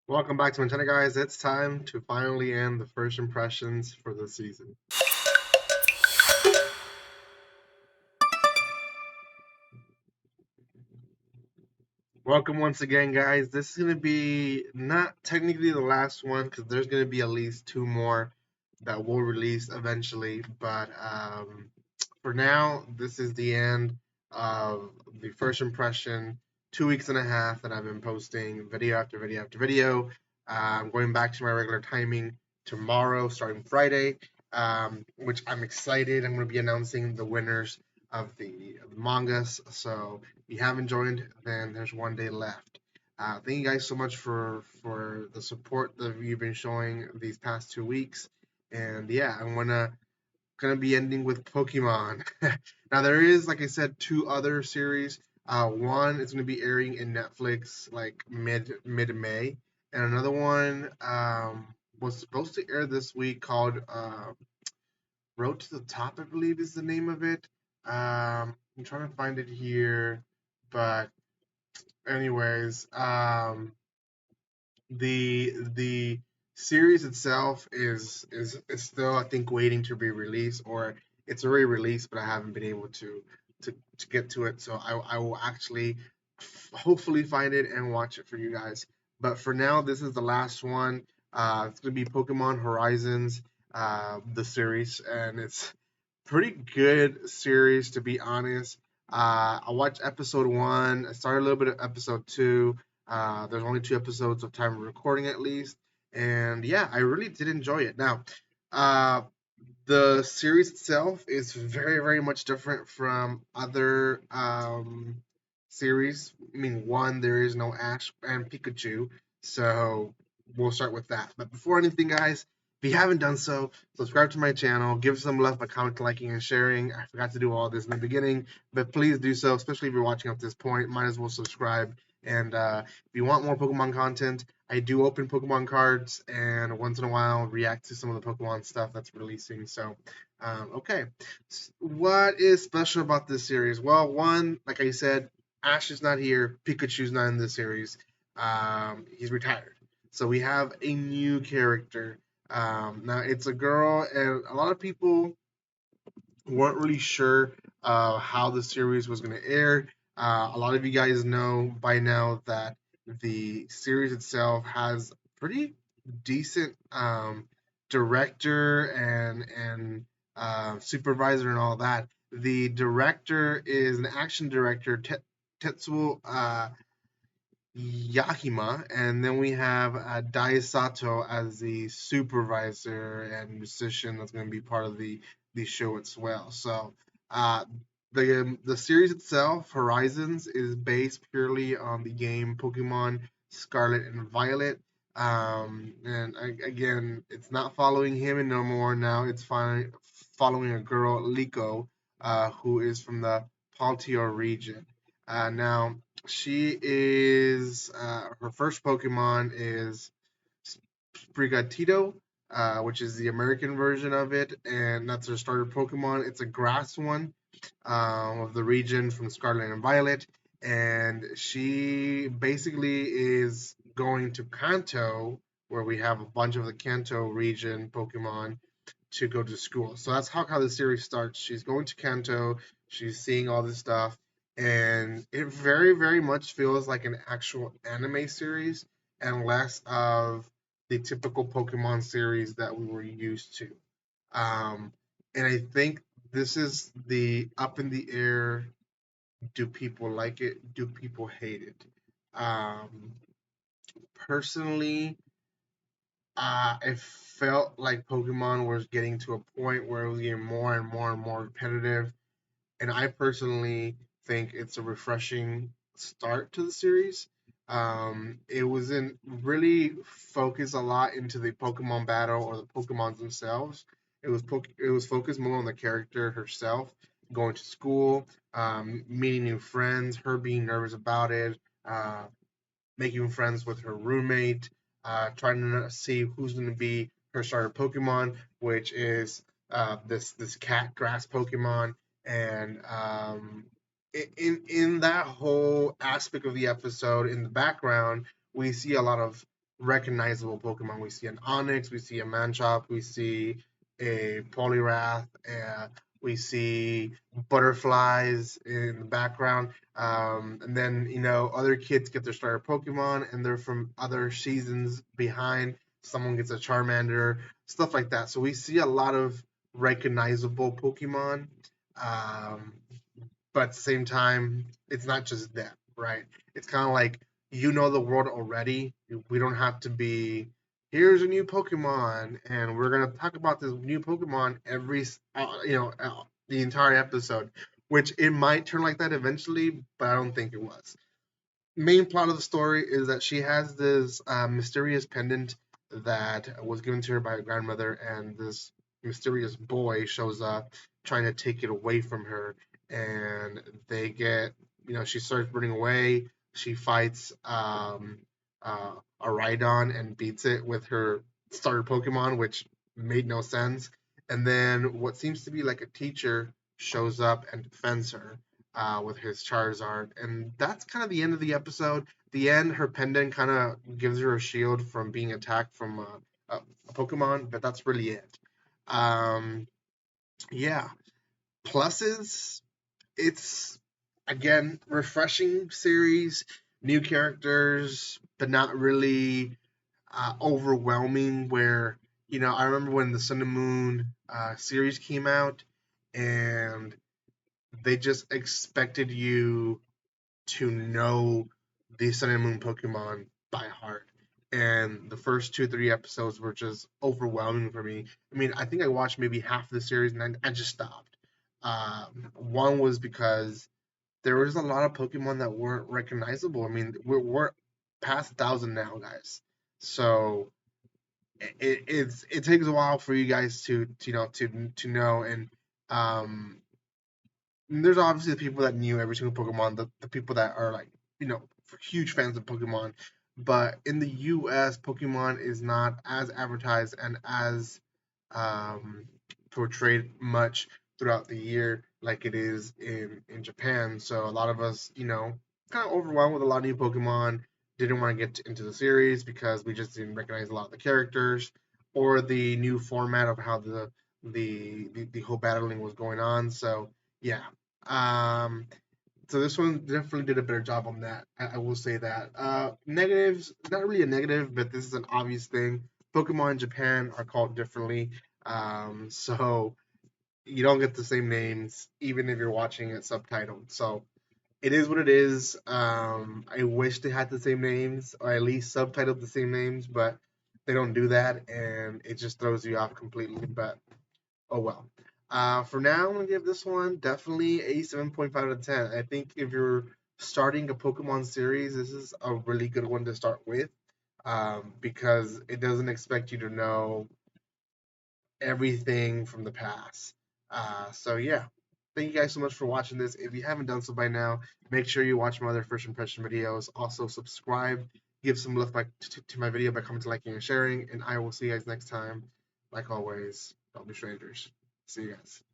Welcome back to my channel, guys. It's time to finally end the first impressions for the season. Welcome once again, guys. This is going to be not technically the last one because there's going to be at least two more that will release eventually. But for now, this is the end of the first impression 2 weeks and a half that I've been posting video after video after video. I'm going back to my regular timing tomorrow, starting Friday, which I'm excited. I'm going to be announcing the winners of the mangas. So if you haven't joined, then there's one day left. Thank you guys so much for the support that you've been showing these past 2 weeks. And yeah, I'm gonna be ending with Pokemon. Now there is, like I said, two other series. One is gonna be airing in Netflix like mid May, and another one was supposed to air this week called Road to the Top, I believe is the name of it. I'm trying to find it here, but anyways, the series itself is still, I think, waiting to be released, or it's already released, but I haven't been able to get to it. So I will actually hopefully find it and watch it for you guys. But for now, this is the last one. It's gonna be Pokemon Horizons, the series, and it's pretty good series, to be honest. I watched episode one. I started a little bit of episode two. There's only two episodes of time of recording at least, and yeah, I really did enjoy it. Now, uh, the series itself is very, very much different from other series. I mean, one, there is no Ash and Pikachu, so we'll start with that. But before anything, guys, if you haven't done so, subscribe to my channel, give some love by commenting, liking, and sharing. I forgot to do all this in the beginning, but please do so, especially if you're watching up to this point. Might as well subscribe. And if you want more Pokemon content, I do open Pokemon cards and once in a while react to some of the Pokemon stuff that's releasing. So, okay. What is special about this series? Well, one, like I said, Ash is not here. Pikachu's not in this series. He's retired. So we have a new character. Now it's a girl, and a lot of people weren't really sure how the series was going to air. A lot of you guys know by now that the series itself has pretty decent director and supervisor and all that. The director is an action director, Tetsuo Yahima, and then we have Dai Sato as the supervisor and musician that's going to be part of the show as well. So uh, the series itself, Horizons, is based purely on the game Pokemon Scarlet and Violet. And again, it's not following him no more. Now it's following a girl, Liko, who is from the Paltior region. Now she is her first Pokemon is Sprigatito, which is the American version of it, and that's her starter Pokemon. It's a grass one of the region from Scarlet and Violet, and she basically is going to Kanto, where we have a bunch of the Kanto region Pokemon to go to school. So that's how the series starts. She's going to Kanto, she's seeing all this stuff, and it very, very much feels like an actual anime series and less of the typical Pokemon series that we were used to. Um, and I think this is the up in the air. Do people like it? Do people hate it? Um, Personally, it felt like Pokemon was getting to a point where it was getting more and more and more repetitive. And I personally think it's a refreshing start to the series. It wasn't really focused a lot into the Pokemon battle or the Pokemons themselves. It was focused more on the character herself, going to school, meeting new friends, her being nervous about it, uh, making friends with her roommate, trying to see who's going to be her starter Pokemon, which is this cat grass Pokemon. And in that whole aspect of the episode, in the background, we see a lot of recognizable Pokemon. We see an Onix, we see a Manchop, we see a Poliwrath, we see butterflies in the background. And then, other kids get their starter Pokemon and they're from other seasons behind. Someone gets a Charmander, stuff like that. So we see a lot of recognizable Pokemon. Um, but at the same time, it's not just them, right? It's kind of like the world already. We don't have to be. Here's a new Pokemon, and we're gonna talk about this new Pokemon the entire episode. Which it might turn like that eventually, but I don't think it was. Main plot of the story is that she has this mysterious pendant that was given to her by her grandmother, and this mysterious boy shows up trying to take it away from her. And they get, she starts running away. She fights a Rhydon and beats it with her starter Pokemon, which made no sense. And then what seems to be like a teacher shows up and defends her with his Charizard, and that's kind of the end of the episode. The end, her pendant kind of gives her a shield from being attacked from a Pokemon, but that's really it. Um, yeah, pluses. It's again refreshing series, new characters, but not really overwhelming. Where I remember when the Sun and Moon series came out, and they just expected you to know the Sun and Moon Pokemon by heart. And the first two, three episodes were just overwhelming for me. I mean, I think I watched maybe half of the series and I just stopped. One was because there was a lot of Pokemon that weren't recognizable. I mean, we're past 1,000 now, guys. So it takes a while for you guys to know. And um, there's obviously the people that knew every single Pokemon, the people that are like, huge fans of Pokemon. But in the US, Pokemon is not as advertised and as um, portrayed much throughout the year like it is in Japan. So a lot of us, kind of overwhelmed with a lot of new Pokemon, didn't want to get into the series because we just didn't recognize a lot of the characters or the new format of how the whole battling was going on. So yeah, um, so this one definitely did a better job on that. I will say that. Negatives, not really a negative, but this is an obvious thing. Pokemon in Japan are called differently, so you don't get the same names even if you're watching it subtitled. So it is what it is. I wish they had the same names or at least subtitled the same names, but they don't do that, and it just throws you off completely. But oh well. For now, I'm gonna give this one definitely a 7.5 out of 10. I think if you're starting a Pokemon series, this is a really good one to start with, because it doesn't expect you to know everything from the past. So yeah, thank you guys so much for watching this. If you haven't done so by now, make sure you watch my other first impression videos. Also subscribe, give some love to my video by commenting, liking, and sharing. And I will see you guys next time. Like always, don't be strangers. See you guys.